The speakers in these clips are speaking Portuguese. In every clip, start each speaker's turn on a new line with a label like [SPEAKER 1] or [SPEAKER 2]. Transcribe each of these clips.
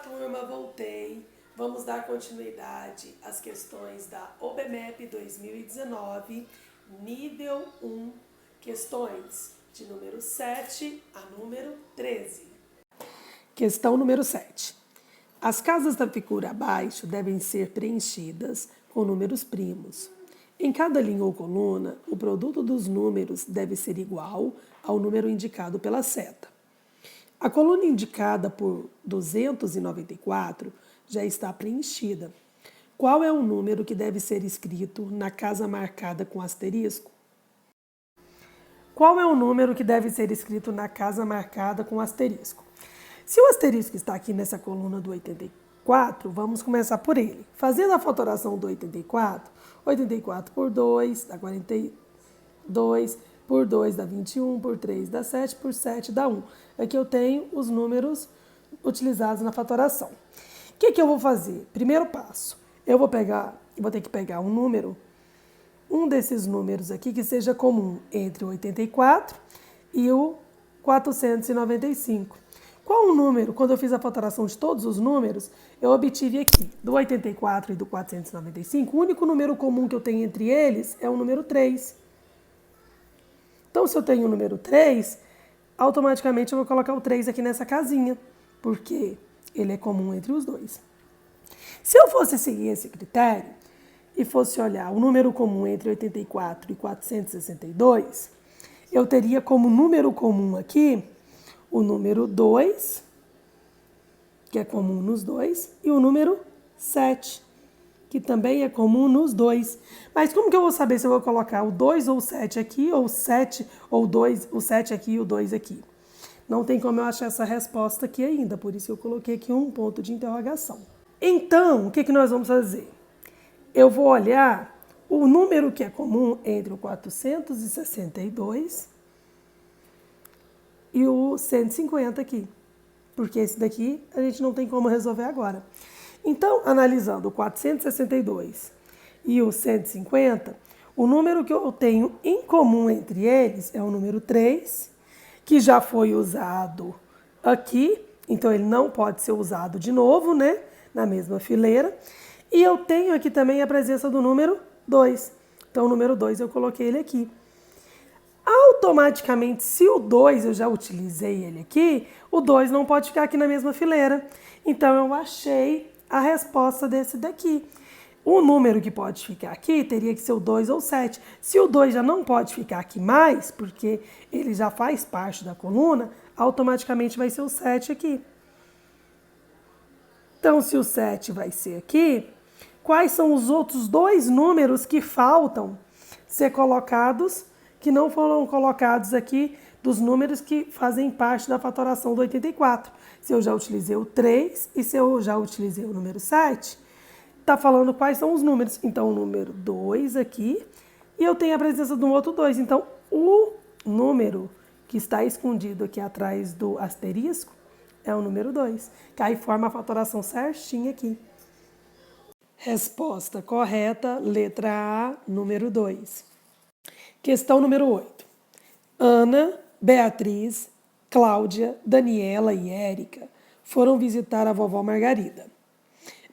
[SPEAKER 1] turma, voltei. Vamos dar continuidade às questões da OBMEP 2019, nível 1, questões de número 7 a número 13. Questão número 7. As casas da figura abaixo devem ser preenchidas com números primos. Em cada linha ou coluna, o produto dos números deve ser igual ao número indicado pela seta. A coluna indicada por 294 já está preenchida. Qual é o número que deve ser escrito na casa marcada com asterisco? Qual é o número que deve ser escrito na casa marcada com asterisco? Se o asterisco está aqui nessa coluna do 84, vamos começar por ele. Fazendo a fatoração do 84, 84 por 2 dá 42, por 2 dá 21, por 3 dá 7, por 7 dá 1. Aqui eu tenho os números utilizados na fatoração. O que eu vou fazer? Primeiro passo, eu vou ter que pegar um desses números aqui que seja comum entre o 84 e o 495. Qual o número, quando eu fiz a fatoração de todos os números, eu obtive aqui, do 84 e do 495, o único número comum que eu tenho entre eles é o número 3. Então, se eu tenho o número 3, automaticamente eu vou colocar o 3 aqui nessa casinha, porque ele é comum entre os dois. Se eu fosse seguir esse critério e fosse olhar o número comum entre 84 e 462, eu teria como número comum aqui o número 2, que é comum nos dois, e o número 7, que também é comum nos dois. Mas como que eu vou saber se eu vou colocar o 2 ou o 7 aqui, ou o 7 ou 2, o 7 aqui e o 2 aqui? Não tem como eu achar essa resposta aqui ainda, por isso eu coloquei aqui um ponto de interrogação. Então, o que nós vamos fazer? Eu vou olhar o número que é comum entre o 462 e o 150 aqui, porque esse daqui a gente não tem como resolver agora. Então, analisando o 462 e o 150, o número que eu tenho em comum entre eles é o número 3, que já foi usado aqui, então ele não pode ser usado de novo, né, na mesma fileira. E eu tenho aqui também a presença do número 2. Então, o número 2 eu coloquei ele aqui. Automaticamente, se o 2 eu já utilizei ele aqui, o 2 não pode ficar aqui na mesma fileira. Então, eu achei a resposta desse daqui. O número que pode ficar aqui teria que ser o 2 ou 7. Se o 2 já não pode ficar aqui mais, porque ele já faz parte da coluna, automaticamente vai ser o 7 aqui. Então, se o 7 vai ser aqui, quais são os outros dois números que faltam ser colocados, que não foram colocados aqui, dos números que fazem parte da fatoração do 84? Se eu já utilizei o 3 e se eu já utilizei o número 7, está falando quais são os números. Então, o número 2 aqui, e eu tenho a presença de um outro 2. Então, o número que está escondido aqui atrás do asterisco é o número 2, que aí forma a fatoração certinha aqui. Resposta correta, letra A, número 2. Questão número 8. Ana, Beatriz, Cláudia, Daniela e Érica foram visitar a vovó Margarida.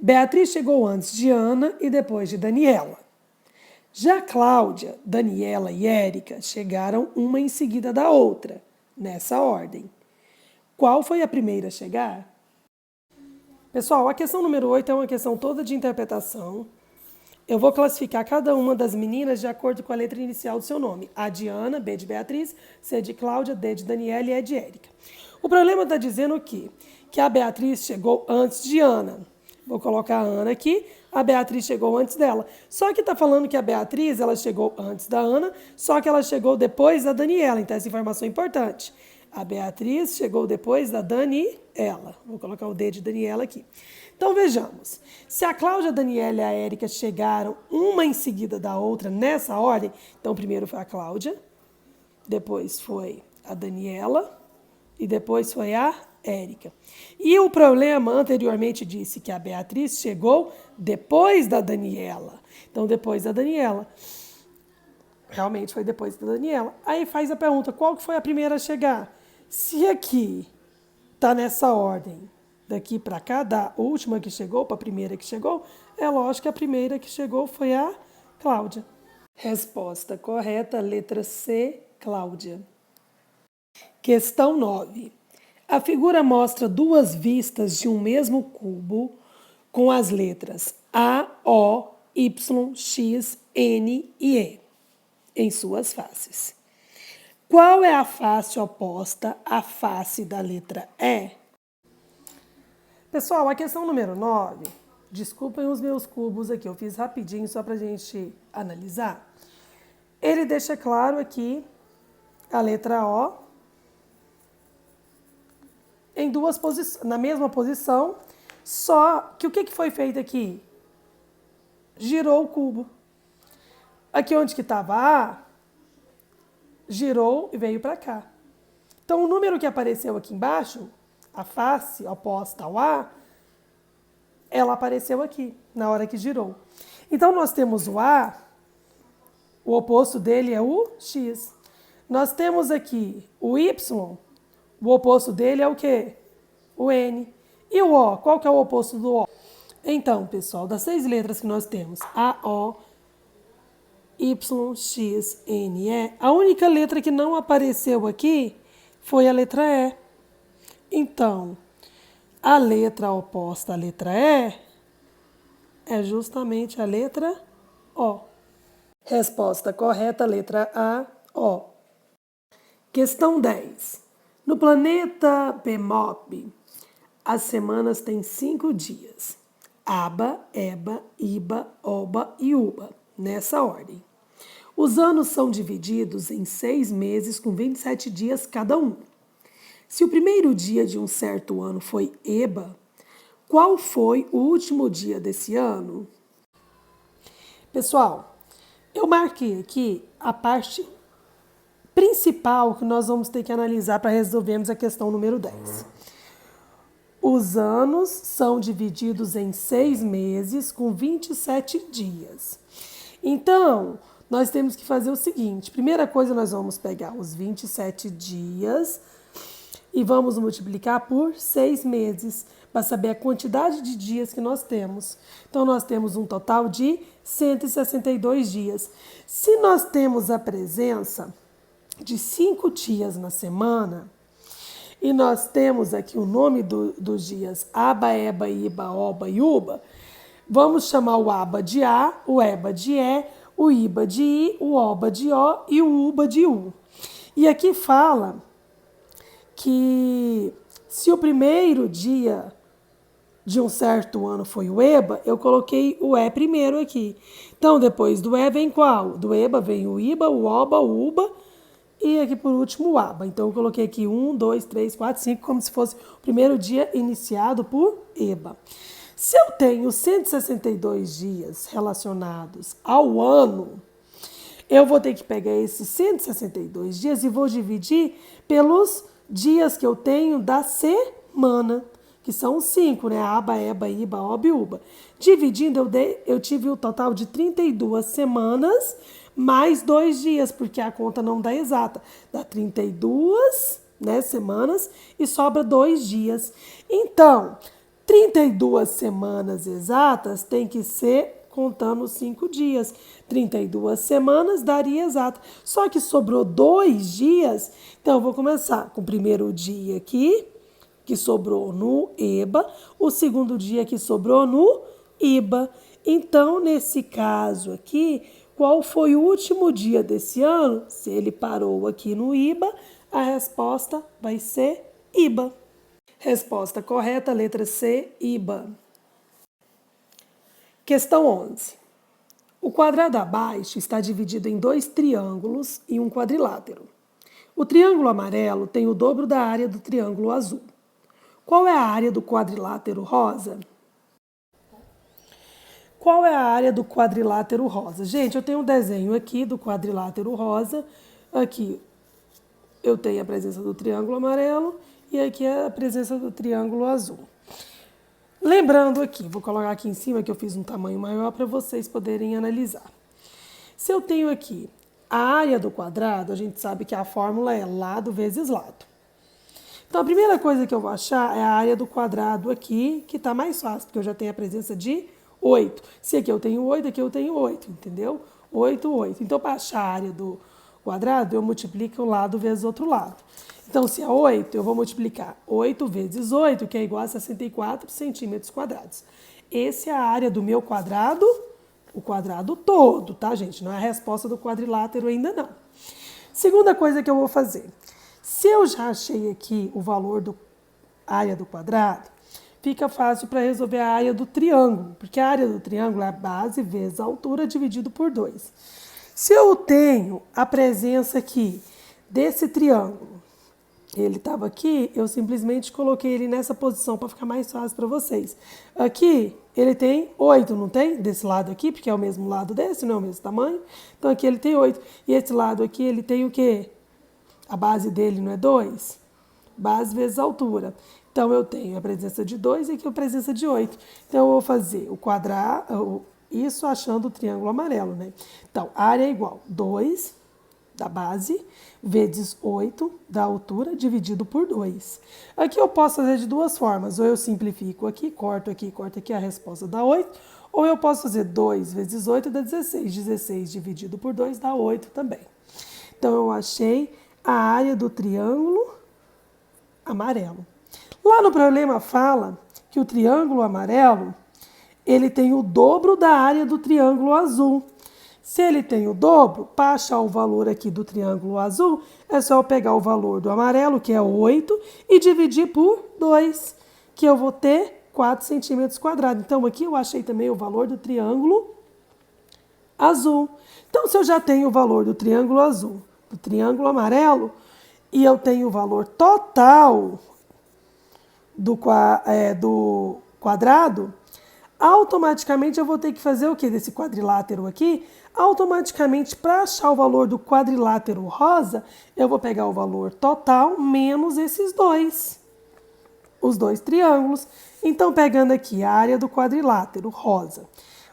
[SPEAKER 1] Beatriz chegou antes de Ana e depois de Daniela. Já Cláudia, Daniela e Érica chegaram uma em seguida da outra, nessa ordem. Qual foi a primeira a chegar? Pessoal, a questão número 8 é uma questão toda de interpretação. Eu vou classificar cada uma das meninas de acordo com a letra inicial do seu nome. A de Ana, B de Beatriz, C de Cláudia, D de Daniela e E de Érica. O problema está dizendo o quê? Que a Beatriz chegou antes de Ana. Vou colocar a Ana aqui, a Beatriz chegou antes dela. Só que está falando que a Beatriz ela chegou antes da Ana, só que ela chegou depois da Daniela. Então, essa informação é importante. A Beatriz chegou depois da Daniela. Vou colocar o D de Daniela aqui. Então, vejamos. Se a Cláudia, a Daniela e a Érica chegaram uma em seguida da outra nessa ordem, então primeiro foi a Cláudia, depois foi a Daniela e depois foi a Érica. E o problema anteriormente disse que a Beatriz chegou depois da Daniela. Então, depois da Daniela. Realmente foi depois da Daniela. Aí faz a pergunta, qual que foi a primeira a chegar? Se aqui está nessa ordem daqui para cá, da última que chegou para a primeira que chegou, é lógico que a primeira que chegou foi a Cláudia. Resposta correta, letra C, Cláudia. Questão 9. A figura mostra duas vistas de um mesmo cubo com as letras A, O, Y, X, N e E em suas faces. Qual é a face oposta à face da letra E? Pessoal, a questão número 9, desculpem os meus cubos aqui, eu fiz rapidinho só para a gente analisar. Ele deixa claro aqui a letra O em duas posições, na mesma posição, só que o que foi feito aqui? Girou o cubo. Aqui onde que estava A, girou e veio para cá. Então, o número que apareceu aqui embaixo, a face oposta ao A, ela apareceu aqui, na hora que girou. Então, nós temos o A, o oposto dele é o X. Nós temos aqui o Y, o oposto dele é o quê? O N. E o O, qual que é o oposto do O? Então, pessoal, das 6 letras que nós temos, A, O, Y, X, N, E, a única letra que não apareceu aqui foi a letra E. Então, a letra oposta à letra E é justamente a letra O. Resposta correta, letra A, O. Questão 10. No planeta Bemop, as semanas têm 5 dias. Aba, Eba, Iba, Oba e Uba, nessa ordem. Os anos são divididos em 6 meses com 27 dias cada um. Se o primeiro dia de um certo ano foi Eba, qual foi o último dia desse ano? Pessoal, eu marquei aqui a parte principal que nós vamos ter que analisar para resolvermos a questão número 10. Os anos são divididos em 6 meses com 27 dias. Então, nós temos que fazer o seguinte. Primeira coisa, nós vamos pegar os 27 dias e vamos multiplicar por 6 meses para saber a quantidade de dias que nós temos. Então, nós temos um total de 162 dias. Se nós temos a presença de 5 dias na semana, e nós temos aqui o nome dos dias Aba, Eba, Iba, Oba e Uba, vamos chamar o Aba de A, o Eba de E, o Iba de I, o Oba de O e o Uba de U. E aqui fala que se o primeiro dia de um certo ano foi o Eba, eu coloquei o E primeiro aqui. Então, depois do E vem qual? Do Eba vem o Iba, o Oba, o Uba e aqui por último o Aba. Então, eu coloquei aqui 1, 2, 3, 4, 5, como se fosse o primeiro dia iniciado por Eba. Se eu tenho 162 dias relacionados ao ano, eu vou ter que pegar esses 162 dias e vou dividir pelos dias que eu tenho da semana, que são 5, né? Aba, Eba, Iba, Oba e Uba. Dividindo, eu tive o total de 32 semanas mais 2 dias, porque a conta não dá exata. Dá 32, né, semanas e sobra 2 dias. Então, 32 semanas exatas tem que ser contando 5 dias. 32 semanas daria exato. Só que sobrou 2 dias, então eu vou começar com o primeiro dia aqui, que sobrou no Eba, o segundo dia que sobrou no Iba. Então, nesse caso aqui, qual foi o último dia desse ano? Se ele parou aqui no Iba, a resposta vai ser Iba. Resposta correta, letra C, Iba. Questão 11. O quadrado abaixo está dividido em 2 triângulos e um quadrilátero. O triângulo amarelo tem o dobro da área do triângulo azul. Qual é a área do quadrilátero rosa? Qual é a área do quadrilátero rosa? Gente, eu tenho um desenho aqui do quadrilátero rosa. Aqui eu tenho a presença do triângulo amarelo e aqui é a presença do triângulo azul. Lembrando aqui, vou colocar aqui em cima que eu fiz um tamanho maior para vocês poderem analisar. Se eu tenho aqui a área do quadrado, a gente sabe que a fórmula é lado vezes lado. Então, a primeira coisa que eu vou achar é a área do quadrado aqui, que está mais fácil, porque eu já tenho a presença de 8. Se aqui eu tenho 8, aqui eu tenho 8, entendeu? 8, 8. Então, para achar a área do quadrado, eu multiplico um lado vezes outro lado. Então, se é 8, eu vou multiplicar 8 vezes 8, que é igual a 64 centímetros quadrados. Essa é a área do meu quadrado, o quadrado todo, tá, gente? Não é a resposta do quadrilátero ainda não. Segunda coisa que eu vou fazer. Se eu já achei aqui o valor da área do quadrado, fica fácil para resolver a área do triângulo, porque a área do triângulo é a base vezes a altura dividido por 2. Se eu tenho a presença aqui desse triângulo, ele estava aqui, eu simplesmente coloquei ele nessa posição para ficar mais fácil para vocês. Aqui ele tem 8, não tem? Desse lado aqui, porque é o mesmo lado desse, não é o mesmo tamanho. Então aqui ele tem 8. E esse lado aqui ele tem o quê? A base dele não é 2? Base vezes altura. Então eu tenho a presença de 2 e aqui a presença de 8. Então eu vou fazer o quadrado, isso achando o triângulo amarelo, né? Então, área é igual 2 da base vezes 8 da altura dividido por 2. Aqui eu posso fazer de duas formas. Ou eu simplifico aqui, corto aqui, a resposta dá 8. Ou eu posso fazer 2 vezes 8 dá 16. 16 dividido por 2 dá 8 também. Então, eu achei a área do triângulo amarelo. Lá no problema fala que o triângulo amarelo, ele tem o dobro da área do triângulo azul. Se ele tem o dobro, para achar o valor aqui do triângulo azul, é só eu pegar o valor do amarelo, que é 8, e dividir por 2, que eu vou ter 4 centímetros quadrados. Então, aqui eu achei também o valor do triângulo azul. Então, se eu já tenho o valor do triângulo azul, do triângulo amarelo, e eu tenho o valor total do quadrado, automaticamente eu vou ter que fazer o que desse quadrilátero aqui? Automaticamente, para achar o valor do quadrilátero rosa, eu vou pegar o valor total menos esses dois, os dois triângulos. Então, pegando aqui a área do quadrilátero rosa,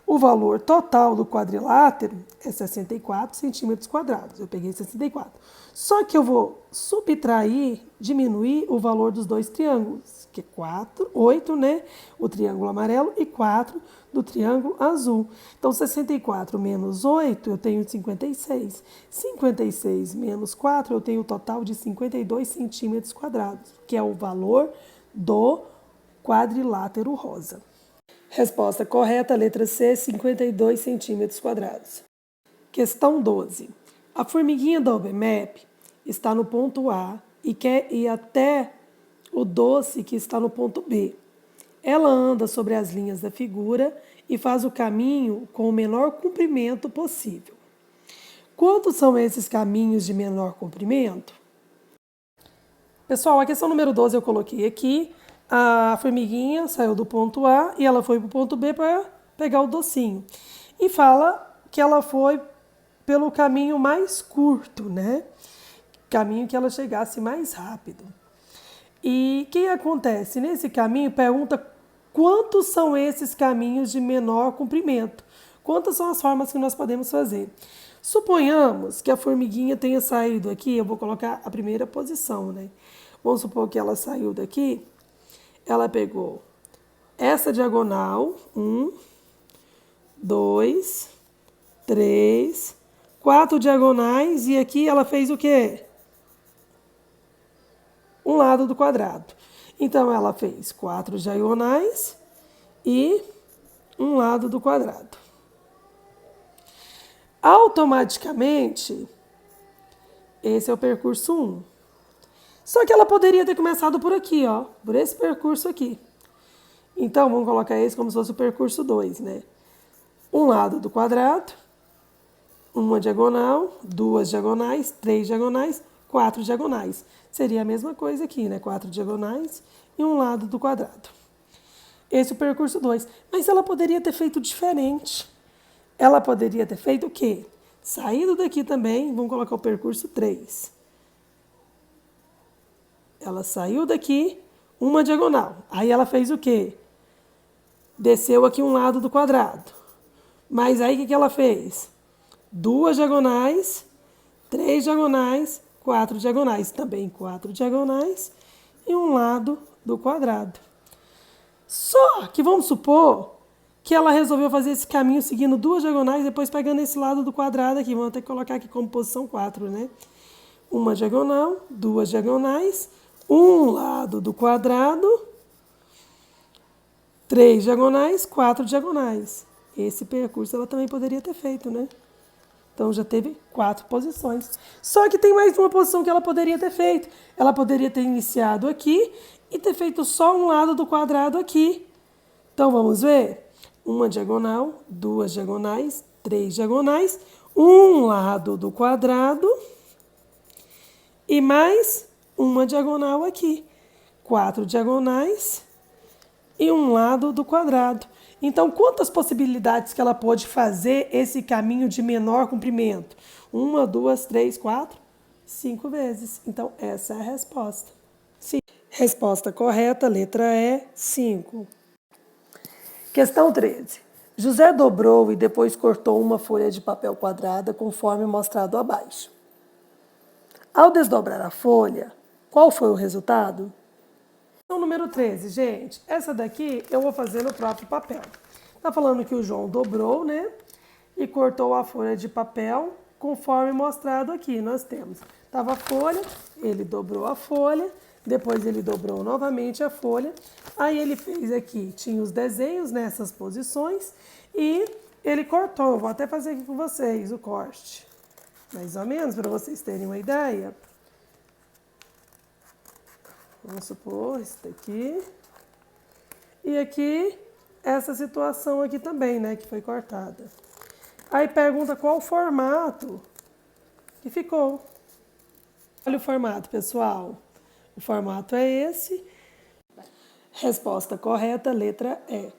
[SPEAKER 1] o valor total do quadrilátero é 64 centímetros quadrados. Eu peguei 64. Só que eu vou subtrair, diminuir o valor dos dois triângulos, que é 4, 8, né? O triângulo amarelo e 4 do triângulo azul. Então, 64 menos 8, eu tenho 56. 56 menos 4, eu tenho o total de 52 centímetros quadrados, que é o valor do quadrilátero rosa. Resposta correta, letra C, 52 centímetros quadrados. Questão 12. A formiguinha da OBMAP está no ponto A e quer ir até o doce que está no ponto B. Ela anda sobre as linhas da figura e faz o caminho com o menor comprimento possível. Quantos são esses caminhos de menor comprimento? Pessoal, a questão número 12 eu coloquei aqui. A formiguinha saiu do ponto A e ela foi para o ponto B para pegar o docinho. E fala que ela foi pelo caminho mais curto, né? Caminho que ela chegasse mais rápido. E o que acontece? Nesse caminho, pergunta quantos são esses caminhos de menor comprimento? Quantas são as formas que nós podemos fazer? Suponhamos que a formiguinha tenha saído aqui, eu vou colocar a primeira posição, né? Vamos supor que ela saiu daqui. Ela pegou essa diagonal, 1, 2, 3, 4 diagonais, e aqui ela fez o quê? Um lado do quadrado. Então, ela fez 4 diagonais e um lado do quadrado. Automaticamente, esse é o percurso 1. Só que ela poderia ter começado por aqui, ó, por esse percurso aqui. Então, vamos colocar esse como se fosse o percurso 2, né? Um lado do quadrado, uma diagonal, 2 diagonais, 3 diagonais, 4 diagonais. Seria a mesma coisa aqui, né? 4 diagonais e um lado do quadrado. Esse é o percurso 2. Mas ela poderia ter feito diferente. Ela poderia ter feito o quê? Saído daqui também, vamos colocar o percurso 3. Ela saiu daqui, uma diagonal. Aí ela fez o quê? Desceu aqui um lado do quadrado. Mas aí o que ela fez? 2 diagonais, 3 diagonais, 4 diagonais. Também 4 diagonais e um lado do quadrado. Só que vamos supor que ela resolveu fazer esse caminho seguindo duas diagonais, depois pegando esse lado do quadrado aqui. Vamos ter que colocar aqui como posição 4, né? Uma diagonal, duas diagonais, um lado do quadrado, 3 diagonais, 4 diagonais. Esse percurso ela também poderia ter feito, né? Então já teve 4 posições. Só que tem mais uma posição que ela poderia ter feito. Ela poderia ter iniciado aqui e ter feito só um lado do quadrado aqui. Então vamos ver? Uma diagonal, duas diagonais, 3 diagonais, um lado do quadrado e mais uma diagonal aqui. 4 diagonais e um lado do quadrado. Então, quantas possibilidades que ela pode fazer esse caminho de menor comprimento? 1, 2, 3, 4, 5 vezes. Então, essa é a resposta. Sim. Resposta correta, letra E, 5. Questão 13. José dobrou e depois cortou uma folha de papel quadrada conforme mostrado abaixo. Ao desdobrar a folha, qual foi o resultado? Questão número 13, gente. Essa daqui eu vou fazer no próprio papel. Tá falando que o João dobrou, né? E cortou a folha de papel conforme mostrado aqui. Nós temos, tava a folha, ele dobrou a folha, depois ele dobrou novamente a folha. Aí ele fez aqui, tinha os desenhos nessas posições e ele cortou. Vou até fazer aqui com vocês o corte. Mais ou menos, para vocês terem uma ideia. Vamos supor, esse daqui. E aqui, essa situação aqui também, né, que foi cortada. Aí pergunta qual o formato que ficou. Olha o formato, pessoal. O formato é esse. Resposta correta, letra E.